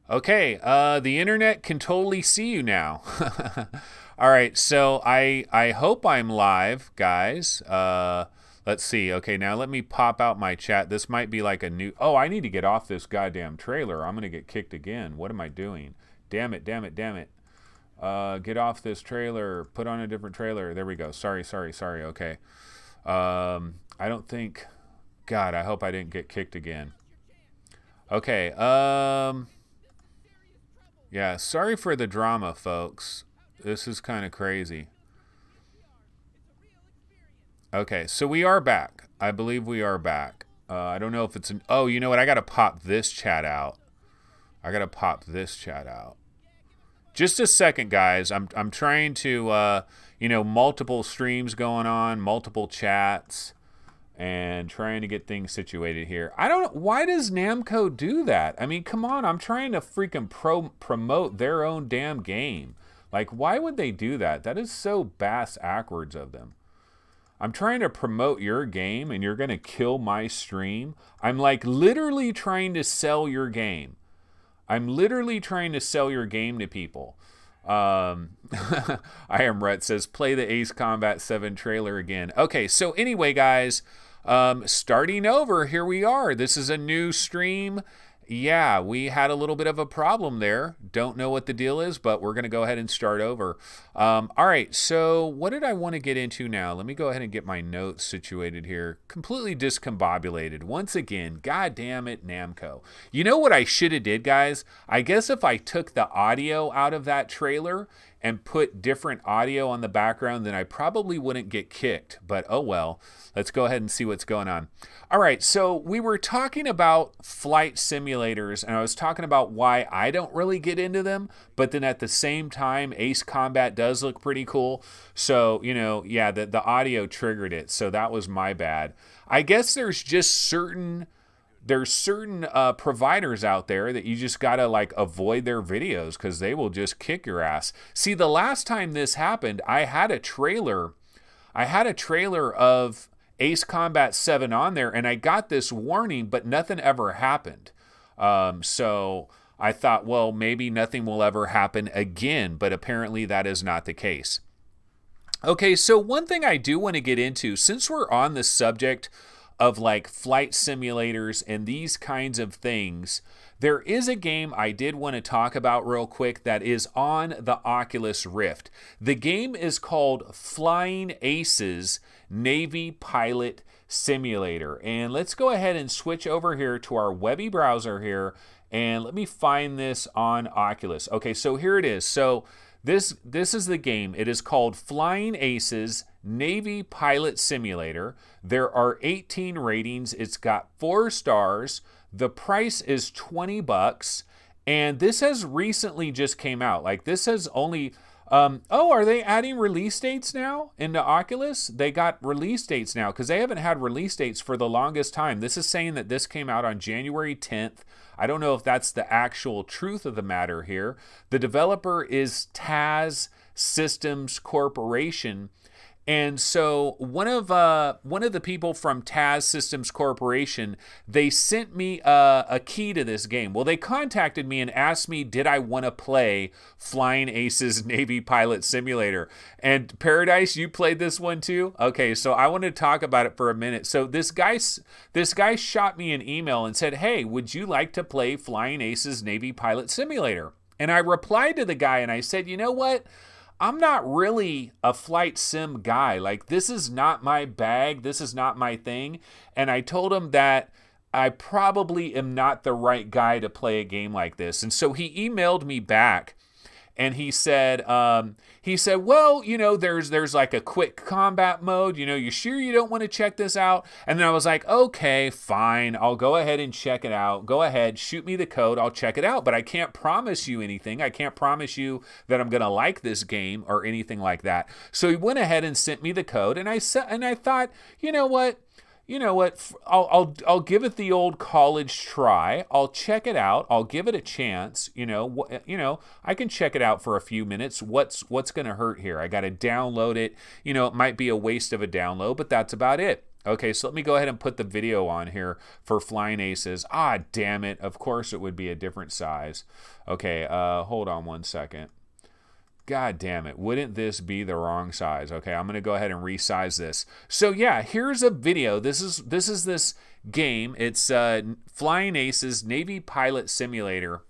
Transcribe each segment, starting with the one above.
Okay, the internet can totally see you now. All right, so I hope I'm live, guys. Let's see. Okay, now let me pop out my chat. This might be like a new... Oh, I need to get off this goddamn trailer. I'm going to get kicked again. What am I doing? Damn it, damn it, damn it. Get off this trailer. Put on a different trailer. There we go. Sorry. Okay. I don't think... God, I hope I didn't get kicked again. Okay, yeah, sorry for the drama, folks. This is kind of crazy. Okay, so we are back. I believe we are back. I don't know if it's an... Oh, you know what? I got to pop this chat out. Just a second, guys. I'm trying to, multiple streams going on, multiple chats, and trying to get things situated here. I don't know. Why does Namco do that? I mean, come on. I'm trying to freaking promote their own damn game. Like, why would they do that? That is so bass-ackwards of them. I'm trying to promote your game, and you're going to kill my stream? I'm, like, literally trying to sell your game. I'm literally trying to sell your game to people. I Am Rhett says, play the Ace Combat 7 trailer again. Okay, so anyway, guys... starting over, here we are. This is a new stream. Yeah, we had a little bit of a problem there. Don't know what the deal is, but we're going to go ahead and start over. All right, so what did I want to get into now? Let me go ahead and get my notes situated here. Completely discombobulated. Once again, god damn it, Namco. You know what I should have did, guys? I guess if I took the audio out of that trailer and put different audio on the background, then I probably wouldn't get kicked. But oh well, let's go ahead and see what's going on. All right, so we were talking about flight simulators, and I was talking about why I don't really get into them, but then at the same time, Ace Combat does look pretty cool. So, yeah, the audio triggered it, so that was my bad. I guess there's just certain providers out there that you just gotta like avoid their videos because they will just kick your ass. See, the last time this happened, I had a trailer of Ace Combat 7 on there, and I got this warning, but nothing ever happened. So I thought, well, maybe nothing will ever happen again, but apparently that is not the case. Okay, so one thing I do want to get into, since we're on the subject of like flight simulators and these kinds of things, there is a game I did want to talk about real quick that is on the Oculus Rift. The game is called Flying Aces Navy Pilot Simulator. And let's go ahead and switch over here to our webby browser here, and let me find this on Oculus. Okay, so here it is. So this is the game. It is called Flying Aces Navy Pilot Simulator. There are 18 ratings. It's got 4 stars. The price is $20, and this has recently just came out. Like, this has only... oh, are they adding release dates now into Oculus? They got release dates now, because they haven't had release dates for the longest time. This is saying that this came out on January 10th. I don't know if that's the actual truth of the matter here. The developer is Taz Systems Corporation. And so one of the people from Taz Systems Corporation, they sent me a key to this game. Well, they contacted me and asked me, did I want to play Flying Aces Navy Pilot Simulator? And Paradise, you played this one too? Okay, so I want to talk about it for a minute. So this guy shot me an email and said, hey, would you like to play Flying Aces Navy Pilot Simulator? And I replied to the guy and I said, you know what? I'm not really a flight sim guy. Like, this is not my bag. This is not my thing. And I told him that I probably am not the right guy to play a game like this. And so he emailed me back, and he said, well, there's like a quick combat mode. You sure you don't want to check this out? And then I was like, okay, fine. I'll go ahead and check it out. Go ahead, shoot me the code. I'll check it out. But I can't promise you anything. I can't promise you that I'm going to like this game or anything like that. So he went ahead and sent me the code. And I thought, you know what? I'll give it the old college try. I'll check it out. I'll give it a chance. I can check it out for a few minutes. What's going to hurt here? I got to download it. It might be a waste of a download, but that's about it. Okay, so let me go ahead and put the video on here for Flying Aces. Ah, damn it. Of course it would be a different size. Okay, hold on one second. God damn it. Wouldn't this be the wrong size? Okay, I'm going to go ahead and resize this. So yeah, here's a video. This is this game. It's Flying Aces Navy Pilot Simulator.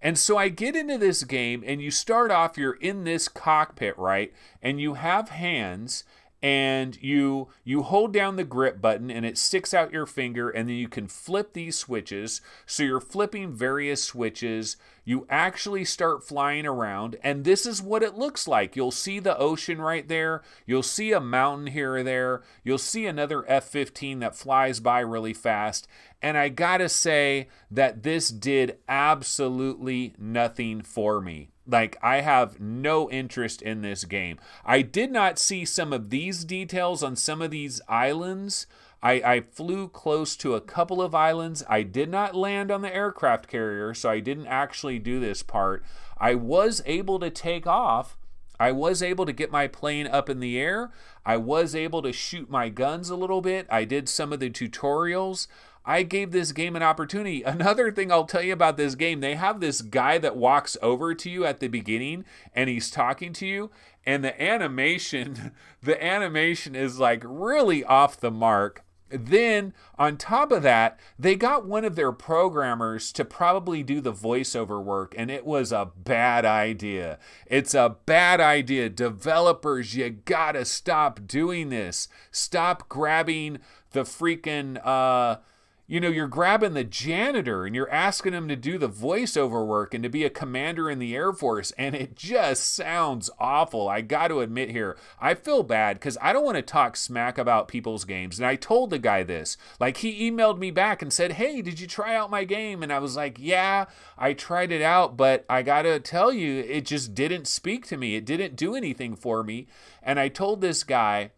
And so I get into this game, and you start off, you're in this cockpit, right? And you have hands, and you hold down the grip button, and it sticks out your finger, and then you can flip these switches. So you're flipping various switches. You actually start flying around, and this is what it looks like. You'll see the ocean right there. You'll see a mountain here or there. You'll see another F-15 that flies by really fast. And I gotta say that this did absolutely nothing for me. Like, I have no interest in this game. I did not see some of these details on some of these islands. I flew close to a couple of islands. I did not land on the aircraft carrier, so I didn't actually do this part. I was able to take off. I was able to get my plane up in the air. I was able to shoot my guns a little bit. I did some of the tutorials. I gave this game an opportunity. Another thing I'll tell you about this game, they have this guy that walks over to you at the beginning, and he's talking to you, and the animation is like really off the mark. Then, on top of that, they got one of their programmers to probably do the voiceover work, and it was a bad idea. It's a bad idea. Developers, you gotta stop doing this. Stop grabbing the freaking, you're grabbing the janitor and you're asking him to do the voiceover work and to be a commander in the Air Force, and it just sounds awful. I got to admit here, I feel bad because I don't want to talk smack about people's games, and I told the guy this. Like, he emailed me back and said, hey, did you try out my game? And I was like, yeah, I tried it out, but I got to tell you, it just didn't speak to me. It didn't do anything for me. And I told this guy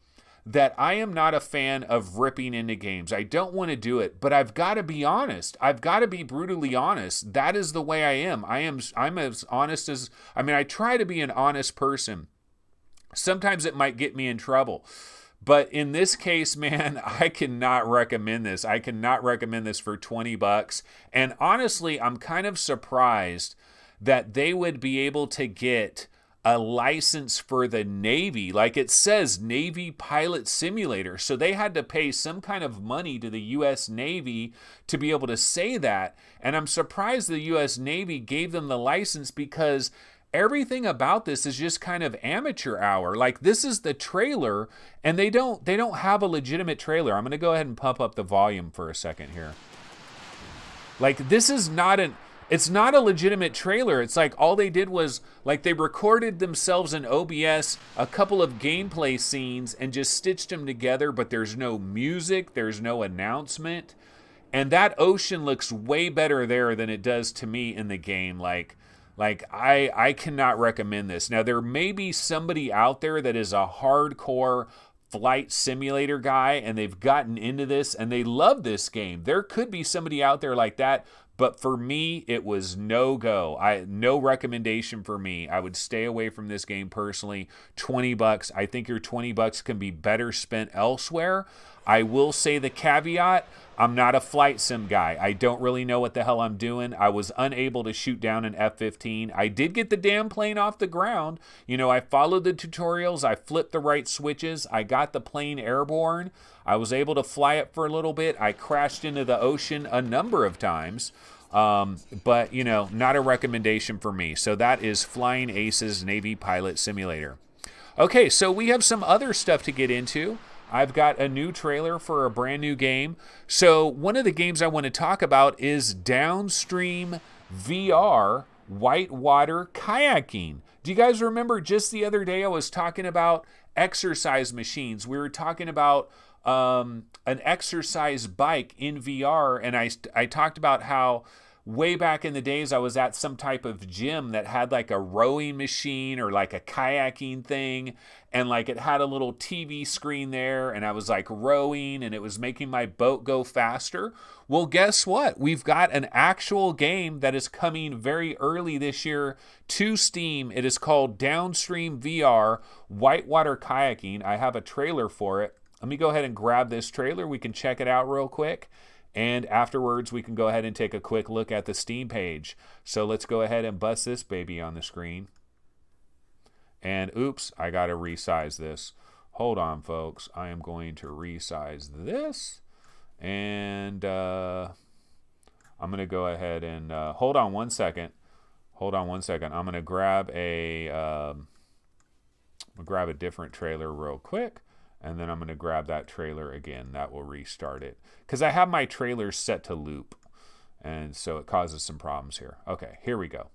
that I am not a fan of ripping into games. I don't want to do it, but I've got to be honest. I've got to be brutally honest. That is the way I am. I'm as honest as, I try to be an honest person. Sometimes it might get me in trouble. But in this case, man, I cannot recommend this. I cannot recommend this for $20. And honestly, I'm kind of surprised that they would be able to get a license for the Navy. Like, it says Navy Pilot Simulator. So they had to pay some kind of money to the U.S. Navy to be able to say that. And I'm surprised the U.S. Navy gave them the license, because everything about this is just kind of amateur hour. Like, this is the trailer, and they don't have a legitimate trailer. I'm going to go ahead and pump up the volume for a second here. Like, this is not it's not a legitimate trailer. It's like all they did was, like, they recorded themselves in OBS a couple of gameplay scenes and just stitched them together, but there's no music, there's no announcement. And that ocean looks way better there than it does to me in the game. Like I cannot recommend this. Now, there may be somebody out there that is a hardcore flight simulator guy, and they've gotten into this and they love this game. There could be somebody out there like that. But for me, it was no go. No recommendation for me. I would stay away from this game personally. $20. I think your $20 can be better spent elsewhere. I will say the caveat, I'm not a flight sim guy. I don't really know what the hell I'm doing. I was unable to shoot down an F-15. I did get the damn plane off the ground. You know, I followed the tutorials. I flipped the right switches. I got the plane airborne. I was able to fly it for a little bit. I crashed into the ocean a number of times. But, you know, not a recommendation for me. So that is Flying Aces Navy Pilot Simulator. Okay, so we have some other stuff to get into. I've got a new trailer for a brand new game. So one of the games I want to talk about is DownStream VR Whitewater Kayaking. Do you guys remember just the other day I was talking about exercise machines? We were talking about an exercise bike in VR, and I talked about how way back in the days I was at some type of gym that had like a rowing machine or like a kayaking thing, and like it had a little TV screen there, and I was like rowing and it was making my boat go faster. Well, guess what? We've got an actual game that is coming very early this year to Steam. It is called DownStream VR Whitewater Kayaking. I have a trailer for it. Let me go ahead and grab this trailer. We can check it out real quick. And afterwards, we can go ahead and take a quick look at the Steam page. So let's go ahead and bust this baby on the screen. And oops, I got to resize this. Hold on, folks. I am going to resize this. And I'm going to go ahead and hold on one second. Hold on one second. I'm going to grab a different trailer real quick. And then I'm going to grab that trailer again. That will restart it. Because I have my trailers set to loop. And so it causes some problems here. Okay, here we go.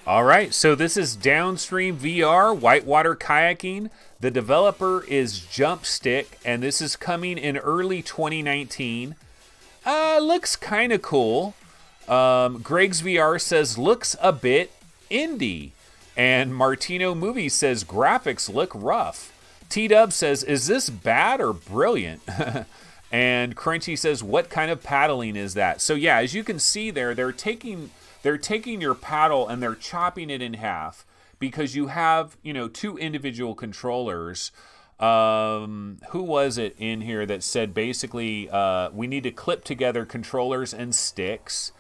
All right, so this is DownStream VR, Whitewater Kayaking. The developer is Jumpstick, and this is coming in early 2019. Looks kind of cool. Greg's VR says, looks a bit indie. And Martino Movie says, graphics look rough. T-Dub says, is this bad or brilliant? And Crunchy says, what kind of paddling is that? So yeah, as you can see there, they're taking your paddle and they're chopping it in half because you have, you know, two individual controllers. Who was it in here that said basically we need to clip together controllers and sticks?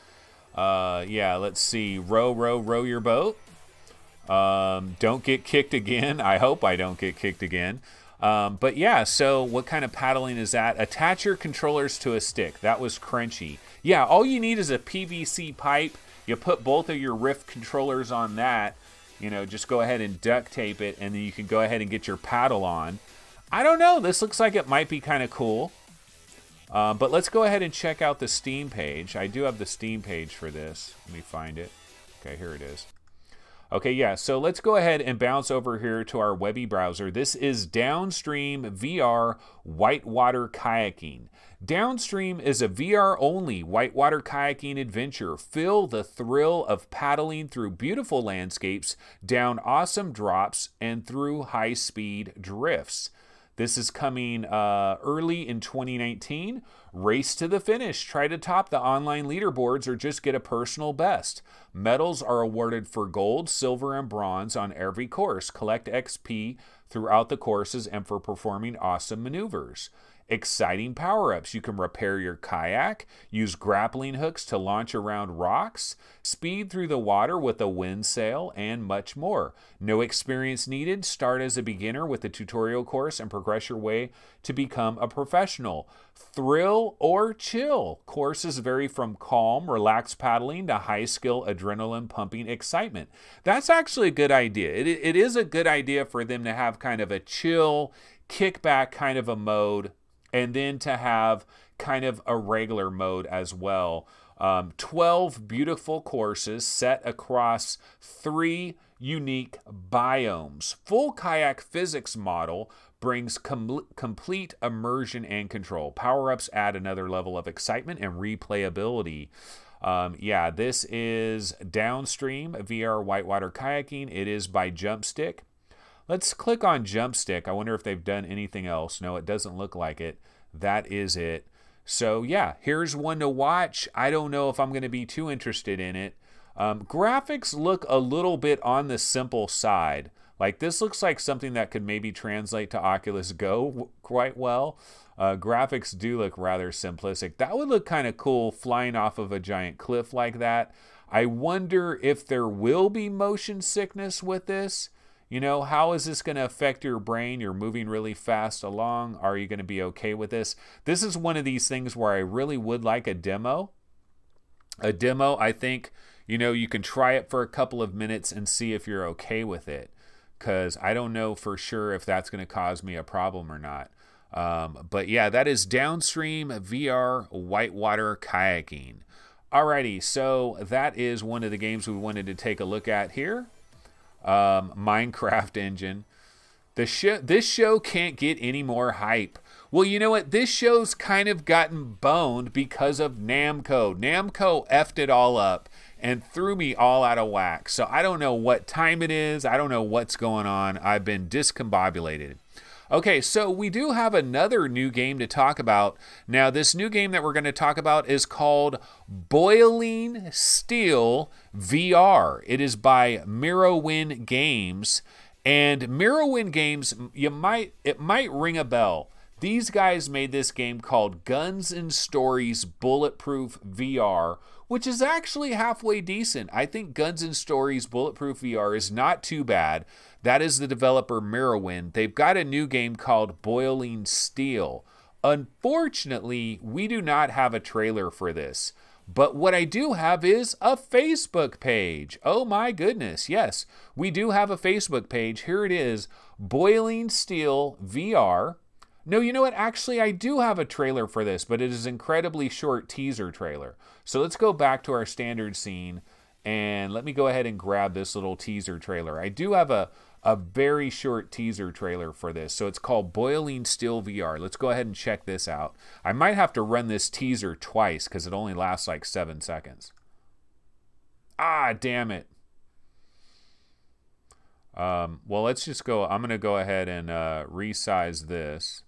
Yeah, let's see. Row your boat. Don't get kicked again. I hope I don't get kicked again. But yeah, so what kind of paddling is that? Attach your controllers to a stick. That was Crunchy. Yeah, all you need is a PVC pipe. You put both of your Rift controllers on that, you know, just go ahead and duct tape it, and then you can go ahead and get your paddle on. I don't know. This looks like it might be kind of cool. But let's go ahead and check out the Steam page. I do have the Steam page for this. Let me find it. Okay, here it is. Okay, yeah, so let's go ahead and bounce over here to our Webby browser. This is DownStream VR Whitewater Kayaking. DownStream is a VR-only whitewater kayaking adventure. Feel the thrill of paddling through beautiful landscapes, down awesome drops, and through high-speed drifts. This is coming early in 2019. Race to the finish. Try to top the online leaderboards or just get a personal best. Medals are awarded for gold, silver, and bronze on every course. Collect XP throughout the courses and for performing awesome maneuvers. Exciting power-ups. You can repair your kayak, use grappling hooks to launch around rocks, speed through the water with a wind sail, and much more. No experience needed. Start as a beginner with a tutorial course and progress your way to become a professional. Thrill or chill. Courses vary from calm, relaxed paddling to high-skill, adrenaline-pumping excitement. That's actually a good idea. It is a good idea for them to have kind of a chill, kickback kind of a mode, and then to have kind of a regular mode as well. 12 beautiful courses set across 3 unique biomes. Full kayak physics model brings complete immersion and control. Power-ups add another level of excitement and replayability. Yeah, this is DownStream VR Whitewater Kayaking. It is by Jumpstick. Let's click on Jumpstick. I wonder if they've done anything else. No, it doesn't look like it. That is it. So yeah, here's one to watch. I don't know if I'm going to be too interested in it. Graphics look a little bit on the simple side. Like this looks like something that could maybe translate to Oculus Go quite well. Graphics do look rather simplistic. That would look kind of cool flying off of a giant cliff like that. I wonder if there will be motion sickness with this. You know, how is this going to affect your brain? You're moving really fast along. Are you going to be okay with this? This is one of these things where I really would like a demo. A demo, I think, you know, you can try it for a couple of minutes and see if you're okay with it. Because I don't know for sure if that's going to cause me a problem or not. But yeah, that is DownStream VR Whitewater Kayaking. Alrighty, so that is one of the games we wanted to take a look at here. Minecraft engine. This show can't get any more hype. Well, you know what? This show's kind of gotten boned because of Namco. Namco effed it all up and threw me all out of whack. So I don't know what time it is. I don't know what's going on. I've been discombobulated. Okay, so we do have another new game to talk about. Now, this new game that we're going to talk about is called Boiling Steel VR. It is by Mirrorwind Games. And Mirrorwind Games, it might ring a bell. These guys made this game called Guns and Stories Bulletproof VR, which is actually halfway decent. I think Guns and Stories Bulletproof VR is not too bad. That is the developer Mirrorwind. They've got a new game called Boiling Steel. Unfortunately, we do not have a trailer for this. But what I do have is a Facebook page. Oh my goodness, yes. We do have a Facebook page. Here it is, Boiling Steel VR. No, you know what? Actually, I do have a trailer for this, but it is an incredibly short teaser trailer. So let's go back to our standard scene, and let me go ahead and grab this little teaser trailer. I do have a very short teaser trailer for this. So it's called Boiling Steel VR. Let's go ahead and check this out. I might have to run this teaser twice because it only lasts like 7 seconds. Ah, damn it. Well, let's just go. I'm going to go ahead and resize this.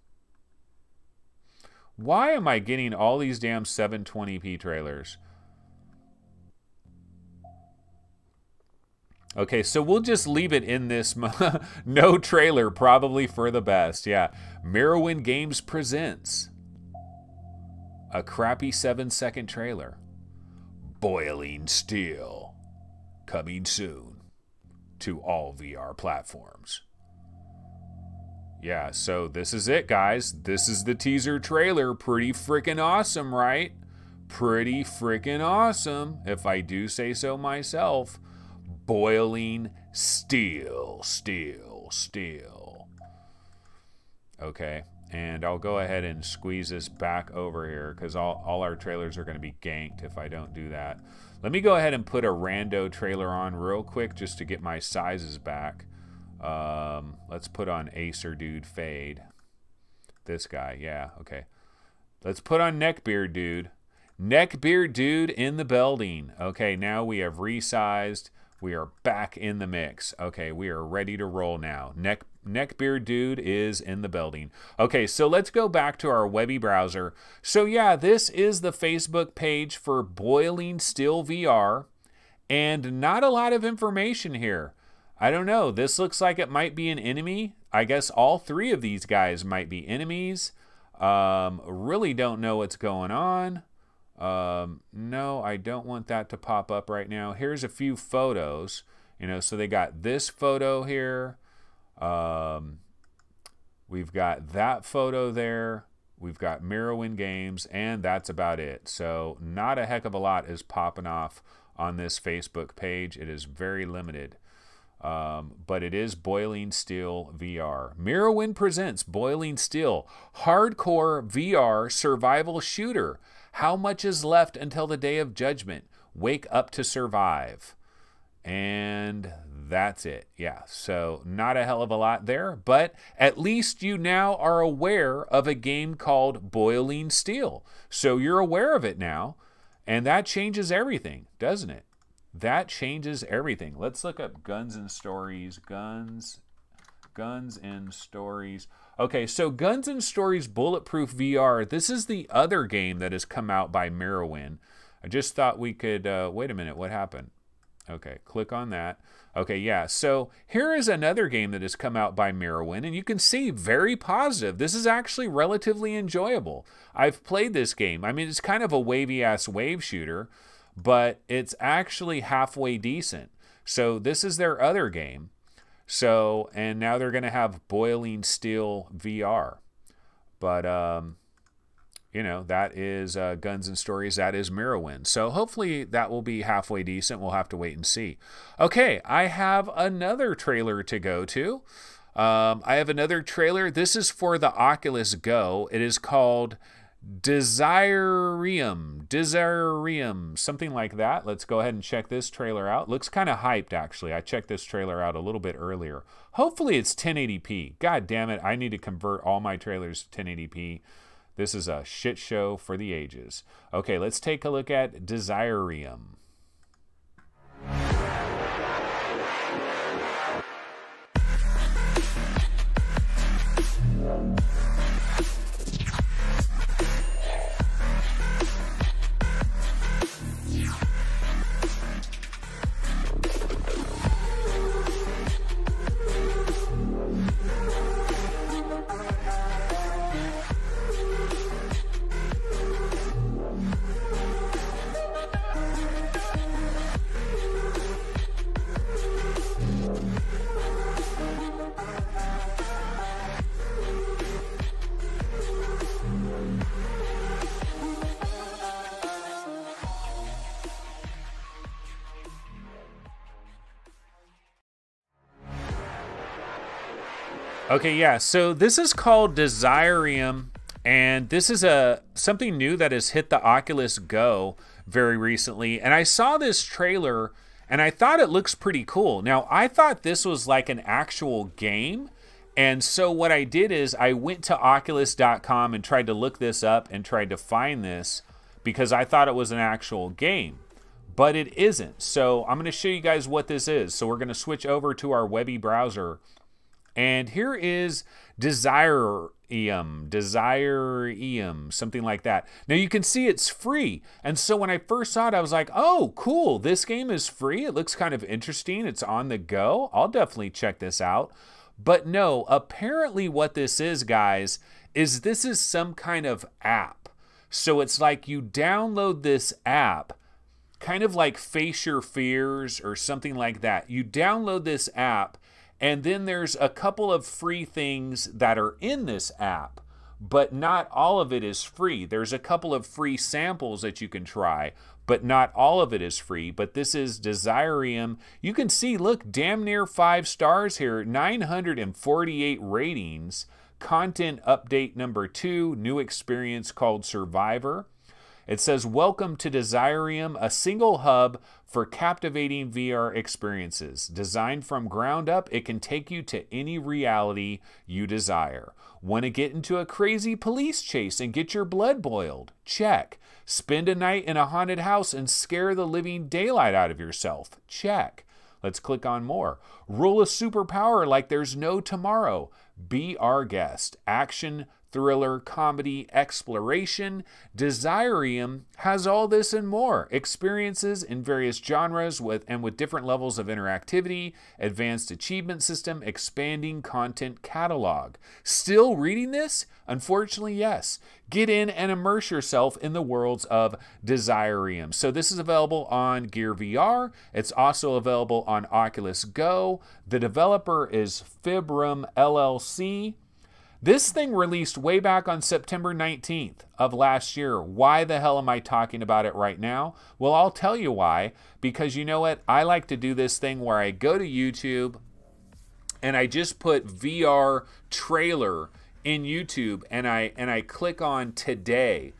Why am I getting all these damn 720p trailers? Okay, so we'll just leave it in this no trailer, probably for the best. Yeah, Mirrorwind Games presents a crappy 7-second trailer. Boiling Steel, coming soon to all VR platforms. Yeah, so this is it, guys. This is the teaser trailer. Pretty freaking awesome, right? Pretty freaking awesome, if I do say so myself. Boiling Steel, Steel, Steel. Okay, and I'll go ahead and squeeze this back over here because all our trailers are going to be ganked if I don't do that. Let me go ahead and put a rando trailer on real quick just to get my sizes back. Let's put on Acer Dude Fade. This guy, yeah, okay. Let's put on Neckbeard Dude. Neckbeard Dude in the building. Okay, now we have resized. We are back in the mix. Okay, we are ready to roll now. Neckbeard Dude is in the building. Okay, so let's go back to our Webby browser. So yeah, this is the Facebook page for Boiling Steel VR, and not a lot of information here. I don't know. This looks like it might be an enemy. I guess all three of these guys might be enemies. Really don't know what's going on. No, I don't want that to pop up right now. Here's a few photos, you know, so they got this photo here. We've got that photo there. We've got Mirrorwind Games, and that's about it. So not a heck of a lot is popping off on this Facebook page. It is very limited. But it is Boiling Steel VR. Mirrorwind presents Boiling Steel, hardcore VR survival shooter. How much is left until the day of judgment? Wake up to survive. And that's it. Yeah, so not a hell of a lot there, but at least you now are aware of a game called Boiling Steel. So you're aware of it now, and that changes everything, doesn't it? That changes everything. Let's look up Guns and Stories. Guns and Stories. Okay, so Guns and Stories Bulletproof VR. This is the other game that has come out by Mirrorwind. I just thought we could, wait a minute, what happened? Okay, click on that. Okay, yeah, so here is another game that has come out by Mirrorwind, and you can see very positive. This is actually relatively enjoyable. I've played this game. I mean, it's kind of a wavy-ass wave shooter, but it's actually halfway decent. So this is their other game. So, and now they're going to have Boiling Steel VR. But, you know, that is Guns and Stories. That is Mirrorwind. So hopefully that will be halfway decent. We'll have to wait and see. Okay, I have another trailer to go to. I have another trailer. This is for the Oculus Go. It is called Desirium, something like that. Let's go ahead and check this trailer out. Looks kind of hyped, actually. I checked this trailer out a little bit earlier. Hopefully it's 1080p. God damn it, I need to convert all my trailers to 1080p. This is a shit show for the ages. Okay, let's take a look at Desirium. Okay, yeah, so this is called Desirium, and this is something new that has hit the Oculus Go very recently. And I saw this trailer, and I thought it looks pretty cool. Now, I thought this was like an actual game, and so what I did is I went to Oculus.com and tried to look this up and tried to find this because I thought it was an actual game. But it isn't. So I'm going to show you guys what this is. So we're going to switch over to our Webby browser. And here is Desirium, something like that. Now you can see it's free. And so when I first saw it, I was like, oh, cool, this game is free. It looks kind of interesting. It's on the go. I'll definitely check this out. But no, apparently what this is, guys, is this is some kind of app. So it's like you download this app, kind of like Face Your Fears or something like that. You download this app, and then there's a couple of free things that are in this app, but not all of it is free. There's a couple of free samples that you can try, but not all of it is free. But this is Desirium. You can see, look, damn near 5 stars here, 948 ratings. Content update number 2, new experience called Survivor. It says, welcome to Desirium, a single hub for captivating VR experiences. Designed from ground up, it can take you to any reality you desire. Want to get into a crazy police chase and get your blood boiled? Check. Spend a night in a haunted house and scare the living daylight out of yourself? Check. Let's click on more. Rule a superpower like there's no tomorrow. Be our guest. Action, thriller, comedy, exploration. Desirium has all this and more. Experiences in various genres with different levels of interactivity, advanced achievement system, expanding content catalog. Still reading this? Unfortunately, yes. Get in and immerse yourself in the worlds of Desirium. So this is available on Gear VR. It's also available on Oculus Go. The developer is Fibrum LLC. This thing released way back on September 19th of last year. Why the hell am I talking about it right now? Well, I'll tell you why. Because you know what? I like to do this thing where I go to YouTube and I just put VR trailer in YouTube and I click on today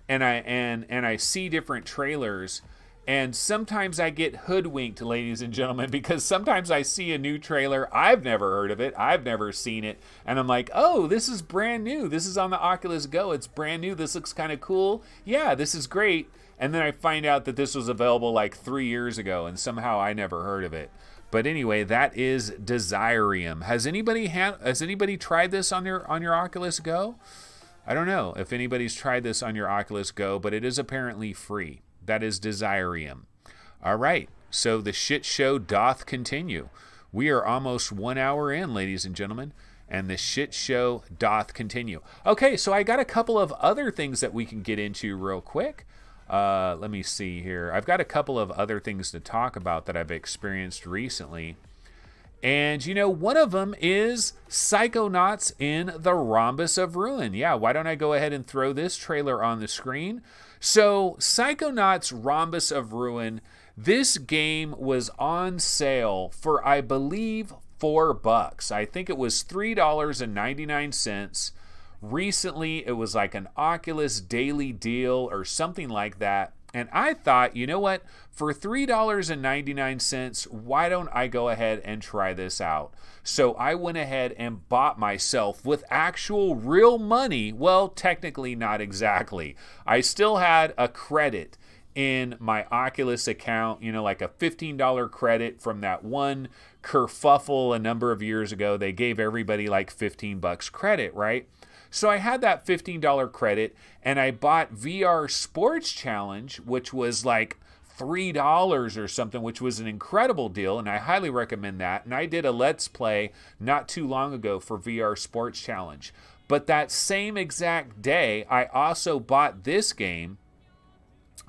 and I see different trailers. And sometimes I get hoodwinked, ladies and gentlemen, because sometimes I see a new trailer. I've never heard of it. I've never seen it. And I'm like, oh, this is brand new. This is on the Oculus Go. It's brand new. This looks kind of cool. Yeah, this is great. And then I find out that this was available like 3 years ago, and somehow I never heard of it. But anyway, that is Desirium. Has anybody tried this on your Oculus Go? I don't know if anybody's tried this on your Oculus Go, but it is apparently free. That is Desirium. All right, so the shit show doth continue. We are almost 1 hour in, ladies and gentlemen, and the shit show doth continue. Okay, so I got a couple of other things that we can get into real quick. Let me see here. I've got a couple of other things to talk about that I've experienced recently. And, you know, one of them is Psychonauts in the Rhombus of Ruin. Yeah, why don't I go ahead and throw this trailer on the screen? So, Psychonauts Rhombus of Ruin, this game was on sale for, I believe, $4. I think it was $3.99. Recently, it was like an Oculus daily deal or something like that. And I thought, you know what? For $3.99, why don't I go ahead and try this out? So I went ahead and bought myself with actual real money. Well, technically not exactly. I still had a credit in my Oculus account, you know, like a $15 credit from that one kerfuffle a number of years ago. They gave everybody like $15 credit, right? So I had that $15 credit and I bought VR Sports Challenge, which was like $3 or something, which was an incredible deal, and I highly recommend that. And I did a Let's Play not too long ago for VR Sports Challenge. But that same exact day, I also bought this game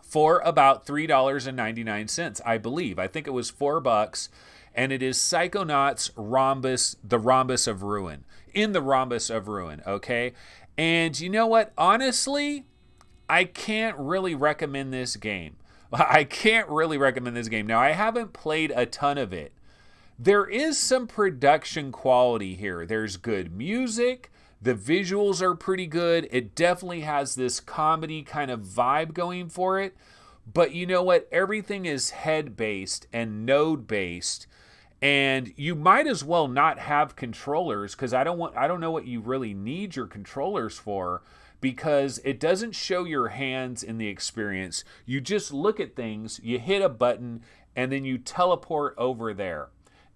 for about $3.99, I believe. I think it was $4, and it is Psychonauts Rhombus, the Rhombus of Ruin. In the Rhombus of Ruin, okay? And you know what? Honestly, I can't really recommend this game. I can't really recommend this game. Now, I haven't played a ton of it. There is some production quality here. There's good music. The visuals are pretty good. It definitely has this comedy kind of vibe going for it. But you know what? Everything is head-based and node-based. And you might as well not have controllers, because I don't know what you really need your controllers for, because it doesn't show your hands in the experience. You just look at things, you hit a button, and then you teleport over there.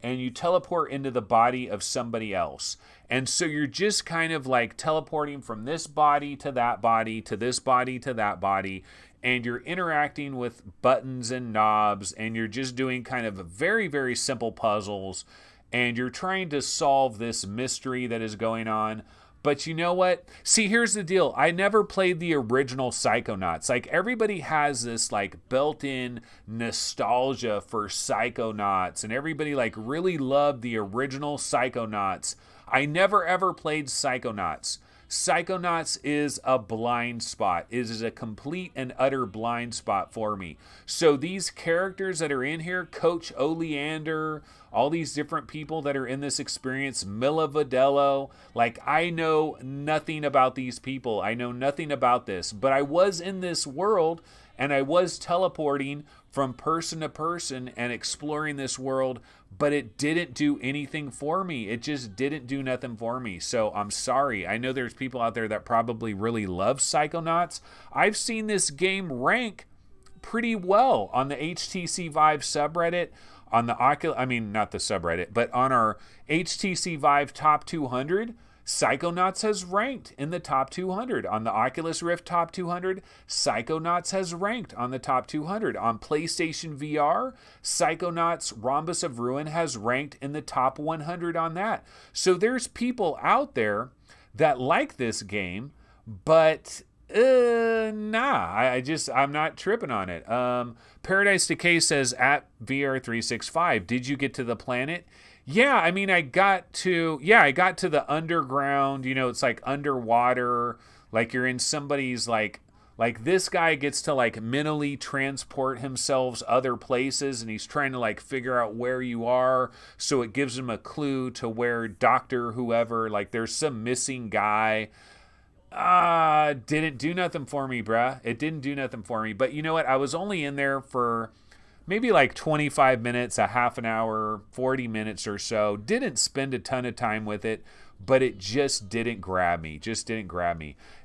And you teleport into the body of somebody else. And so you're just kind of like teleporting from this body to that body to this body to that body. And you're interacting with buttons and knobs, and you're just doing kind of very, very simple puzzles, and you're trying to solve this mystery that is going on. But you know what? See, here's the deal. I never played the original Psychonauts. Like, everybody has this like built-in nostalgia for Psychonauts, and everybody like really loved the original Psychonauts. I never ever played Psychonauts. Psychonauts is a blind spot. It is a complete and utter blind spot for me. So these characters that are in here, Coach Oleander, all these different people that are in this experience, Milla Vodello, like, I know nothing about these people. I know nothing about this. But I was in this world, and I was teleporting from person to person and exploring this world, but it didn't do anything for me. It just didn't do nothing for me. So I'm sorry. I know there's people out there that probably really love Psychonauts. I've seen this game rank pretty well on the HTC Vive subreddit, on the Oculus, I mean, not the subreddit, but on our HTC Vive Top 200, Psychonauts has ranked in the top 200. On the Oculus Rift top 200, Psychonauts has ranked on the top 200. On PlayStation VR, Psychonauts Rhombus of Ruin has ranked in the top 100 on that. So there's people out there that like this game, but I'm not tripping on it. Paradise Decay says, at VR365, did you get to the planet? Yeah, I mean, I got to the underground, you know, it's like underwater, like you're in somebody's like this guy gets to like mentally transport himself other places, and he's trying to like figure out where you are, so it gives him a clue to where Dr. whoever, like there's some missing guy. Didn't do nothing for me, bruh. It didn't do nothing for me. But you know what? I was only in there for maybe like 25 minutes, a half an hour, 40 minutes or so. Didn't spend a ton of time with it, but it just didn't grab me.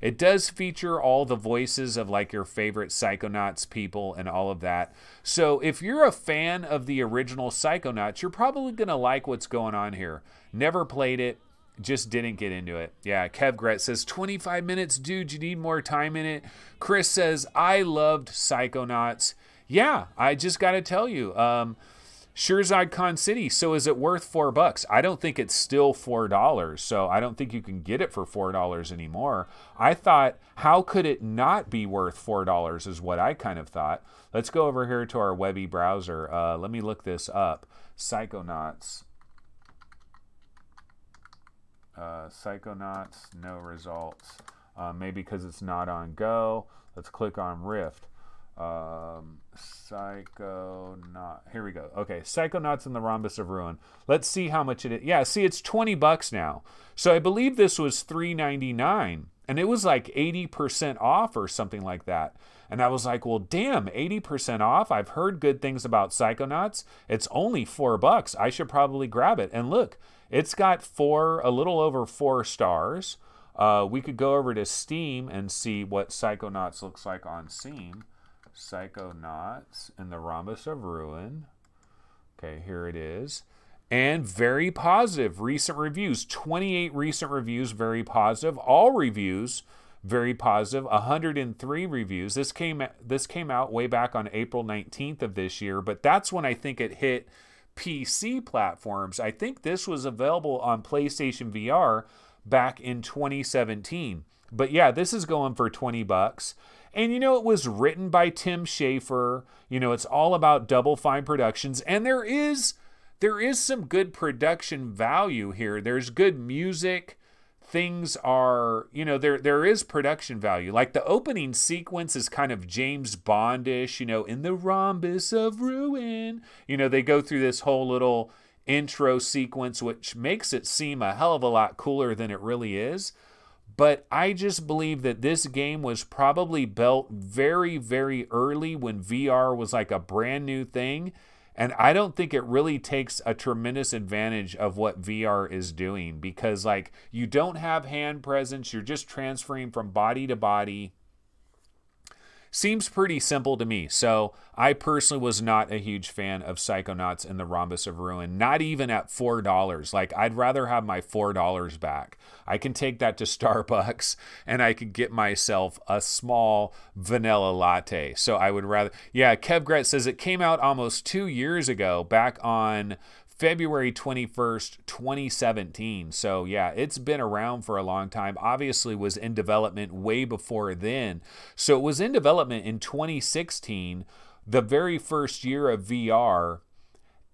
It does feature all the voices of like your favorite Psychonauts people and all of that. So if you're a fan of the original Psychonauts, you're probably going to like what's going on here. Never played it. Just didn't get into it. Yeah, Kev Gret says, 25 minutes, dude, you need more time in it. Chris says, I loved Psychonauts. Yeah, I just got to tell you, Shirzad Khan City, so is it worth $4? I don't think it's still $4, so I don't think you can get it for $4 anymore. I thought, how could it not be worth $4 is what I kind of thought. Let's go over here to our Webby browser. Let me look this up. Psychonauts. Psychonauts, no results. Maybe because it's not on Go. Let's click on Rift. Psychonaut. Here we go. Okay, Psychonauts and the Rhombus of Ruin. Let's see how much it is. Yeah, see, it's $20 now. So I believe this was $3.99, and it was like 80% off or something like that. And I was like, well, damn, 80% off. I've heard good things about Psychonauts. It's only $4. I should probably grab it. And look, it's got a little over 4 stars. We could go over to Steam and see what Psychonauts looks like on Steam. Psychonauts and the Rhombus of Ruin. Okay, here it is. And very positive recent reviews. 28 recent reviews, very positive. All reviews, very positive. 103 reviews. This came out way back on April 19th of this year, but that's when I think it hit PC platforms. I think this was available on PlayStation VR back in 2017. But yeah, this is going for $20. And you know, it was written by Tim Schafer. You know, it's all about Double Fine Productions. And there is some good production value here. There's good music. Things are, you know, there is production value. Like the opening sequence is kind of James Bondish, you know, in the Rhombus of Ruin. You know, they go through this whole little intro sequence, which makes it seem a hell of a lot cooler than it really is. But I just believe that this game was probably built very, very early when VR was like a brand new thing. And I don't think it really takes a tremendous advantage of what VR is doing, because like you don't have hand presence. You're just transferring from body to body. Seems pretty simple to me. So I personally was not a huge fan of Psychonauts and the Rhombus of Ruin, not even at $4. Like, I'd rather have my $4 back. I can take that to Starbucks and I could get myself a small vanilla latte. So I would rather, yeah, Kev Gret says it came out almost 2 years ago, back on February 21st, 2017. So yeah, it's been around for a long time. Obviously was in development way before then. So it was in development in 2016, the very first year of VR.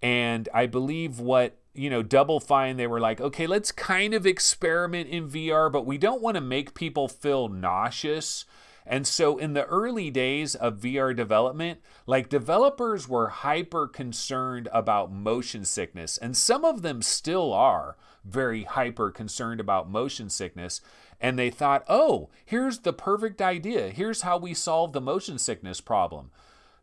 And I believe Double Fine, they were like, okay, let's kind of experiment in VR, but we don't want to make people feel nauseous. And so in the early days of VR development, like, developers were hyper concerned about motion sickness. And some of them still are very hyper concerned about motion sickness. And they thought, oh, here's the perfect idea. Here's how we solve the motion sickness problem.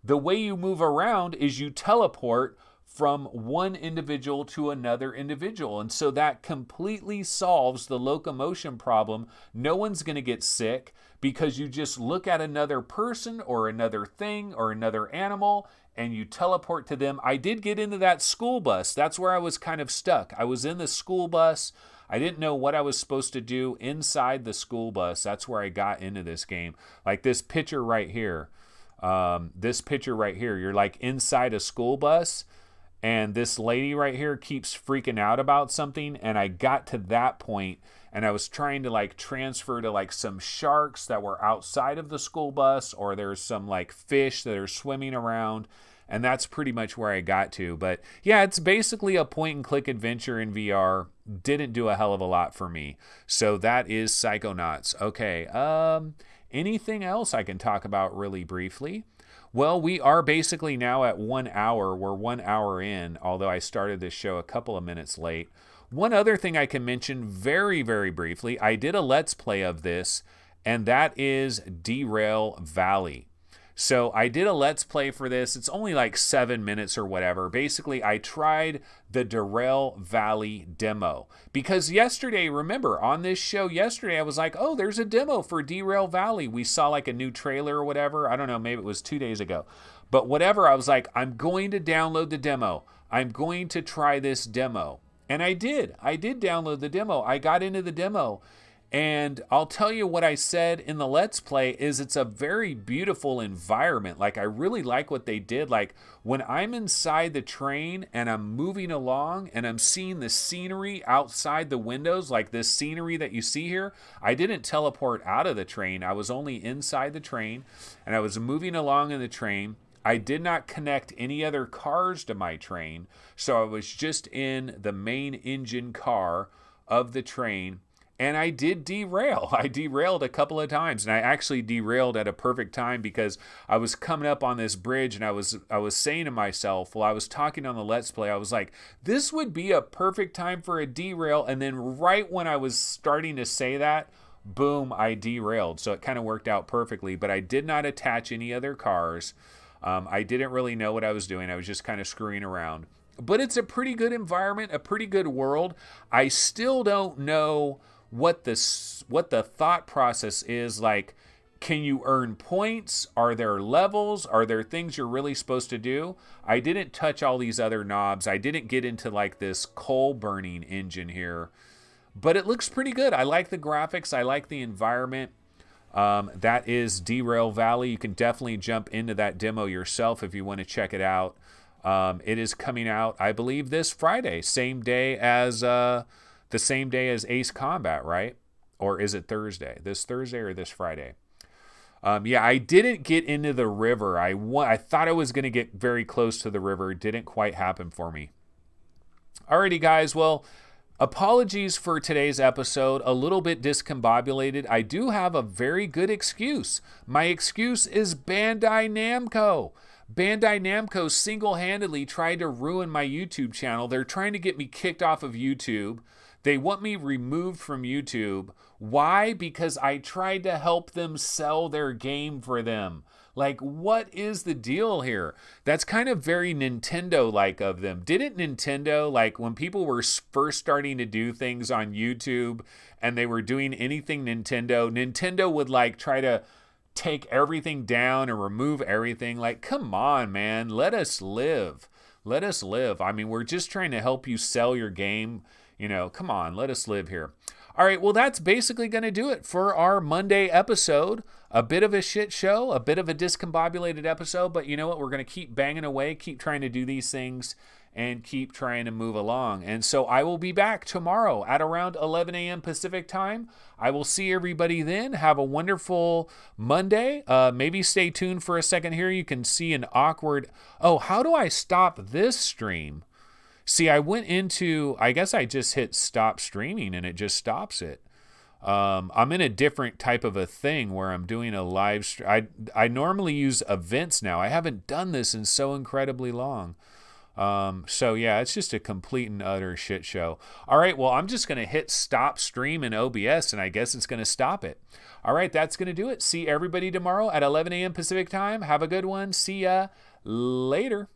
The way you move around is you teleport from one individual to another individual. And so that completely solves the locomotion problem. No one's going to get sick because you just look at another person or another thing or another animal and you teleport to them. I did get into that school bus. That's where I was kind of stuck. I was in the school bus. I didn't know what I was supposed to do inside the school bus. That's where I got into this game. Like this picture right here. You're like inside a school bus. And this lady right here keeps freaking out about something. And I got to that point and I was trying to like transfer to like some sharks that were outside of the school bus, or there's some like fish that are swimming around. And that's pretty much where I got to. But yeah, it's basically a point and click adventure in VR. Didn't do a hell of a lot for me. So that is Psychonauts. Okay. Anything else I can talk about really briefly? Well, we are basically now at 1 hour. We're 1 hour in, although I started this show a couple of minutes late. One other thing I can mention very, very briefly, I did a Let's Play of this, and that is Derail Valley. So I did a Let's Play for this. It's only like 7 minutes or whatever. Basically, I tried the Derail Valley demo. Because yesterday, remember, on this show yesterday, I was like, oh, there's a demo for Derail Valley. We saw like a new trailer or whatever. I don't know, maybe it was 2 days ago. But whatever, I was like, I'm going to download the demo. I'm going to try this demo. And I did. I did download the demo. I got into the demo. And I'll tell you what I said in the Let's Play is it's a very beautiful environment. Like, I really like what they did. Like, when I'm inside the train and I'm moving along and I'm seeing the scenery outside the windows, like this scenery that you see here, I didn't teleport out of the train. I was only inside the train and I was moving along in the train. I did not connect any other cars to my train. So I was just in the main engine car of the train, and I did derail. I derailed a couple of times, and I actually derailed at a perfect time because I was coming up on this bridge, and I was saying to myself while I was talking on the Let's Play, I was like, this would be a perfect time for a derail. And then right when I was starting to say that, boom, I derailed. So it kind of worked out perfectly, but I did not attach any other cars. I didn't really know what I was doing. I was just kind of screwing around. But it's a pretty good environment, a pretty good world. I still don't know what the thought process is. Like, can you earn points? Are there levels? Are there things you're really supposed to do? I didn't touch all these other knobs. I didn't get into like this coal burning engine here, but it looks pretty good. I like the graphics. I like the environment. That is Derail Valley. You can definitely jump into that demo yourself if you want to check it out. It is coming out, I believe, this Friday, same day as Ace Combat, right? Or is it Thursday? This Thursday or this Friday? Yeah, I didn't get into the river. I thought I was going to get very close to the river. It didn't quite happen for me. Alrighty, guys. Well, apologies for today's episode. A little bit discombobulated. I do have a very good excuse. My excuse is Bandai Namco. Bandai Namco single-handedly tried to ruin my YouTube channel. They're trying to get me kicked off of YouTube. They want me removed from YouTube. Why? Because I tried to help them sell their game for them. Like, what is the deal here? That's kind of very Nintendo-like of them. Didn't Nintendo, like, when people were first starting to do things on YouTube and they were doing anything Nintendo would, like, try to take everything down and remove everything. Like, come on, man. Let us live. Let us live. I mean, we're just trying to help you sell your game. You know, come on, let us live here. All right, well, that's basically going to do it for our Monday episode. A bit of a shit show, a bit of a discombobulated episode, but you know what? We're going to keep banging away, keep trying to do these things, and keep trying to move along. And so I will be back tomorrow at around 11 a.m. Pacific time. I will see everybody then. Have a wonderful Monday. Maybe stay tuned for a second here. You can see an awkward... Oh, how do I stop this stream? See, I went into... I guess I just hit stop streaming and it just stops it. I'm in a different type of a thing where I'm doing a live stream. I normally use events now. I haven't done this in so incredibly long. So yeah, it's just a complete and utter shit show. All right, well, I'm just going to hit stop stream in OBS, and I guess it's going to stop it. All right, that's going to do it. See everybody tomorrow at 11 a.m. Pacific time. Have a good one. See ya later.